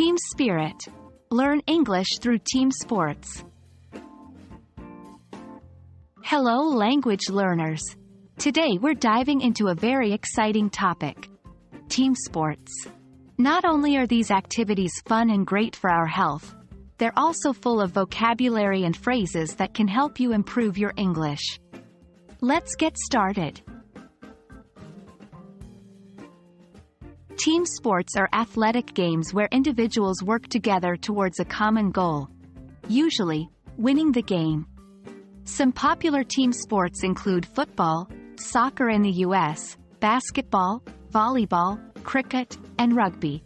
Team spirit. Learn English through team sports. Hello language learners. Today we're diving into a very exciting topic. Team sports. Not only are these activities fun and great for our health, they're also full of vocabulary and phrases that can help you improve your English. Let's get started. Team sports are athletic games where individuals work together towards a common goal, usually winning the game. Some popular team sports include football, soccer in the US, basketball, volleyball, cricket, and rugby.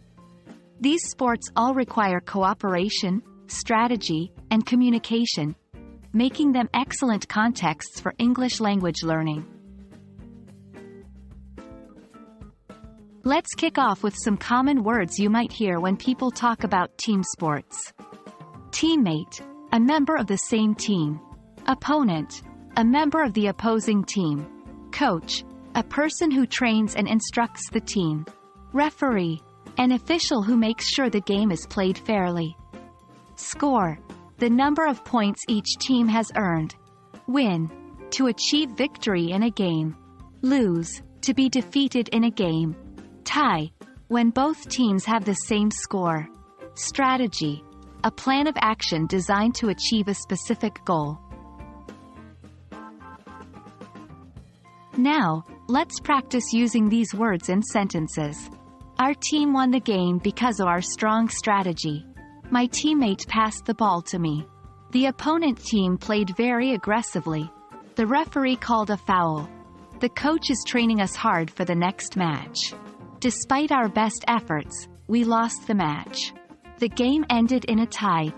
These sports all require cooperation, strategy, and communication, making them excellent contexts for English language learning. Let's kick off with some common words you might hear when people talk about team sports. Teammate, a member of the same team. Opponent, a member of the opposing team. Coach, a person who trains and instructs the team. Referee, an official who makes sure the game is played fairly. Score, the number of points each team has earned. Win, to achieve victory in a game. Lose, to be defeated in a game. Tie, when both teams have the same score. Strategy, a plan of action designed to achieve a specific goal. Now, let's practice using these words in sentences. Our team won the game because of our strong strategy. My teammate passed the ball to me. The opponent team played very aggressively. The referee called a foul. The coach is training us hard for the next match. Despite our best efforts, we lost the match. The game ended in a tie.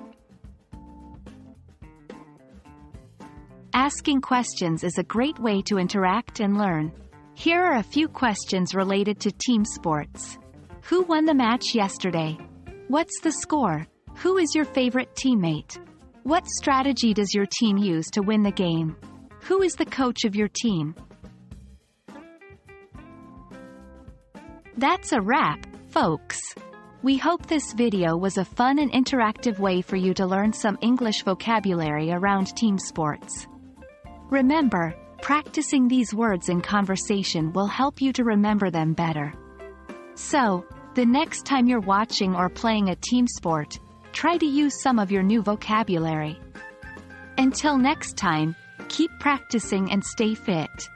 Asking questions is a great way to interact and learn. Here are a few questions related to team sports. Who won the match yesterday? What's the score? Who is your favorite teammate? What strategy does your team use to win the game? Who is the coach of your team? That's a wrap, folks. We hope this video was a fun and interactive way for you to learn some English vocabulary around team sports. Remember, practicing these words in conversation will help you to remember them better. So, the next time you're watching or playing a team sport, try to use some of your new vocabulary. Until next time, keep practicing and stay fit.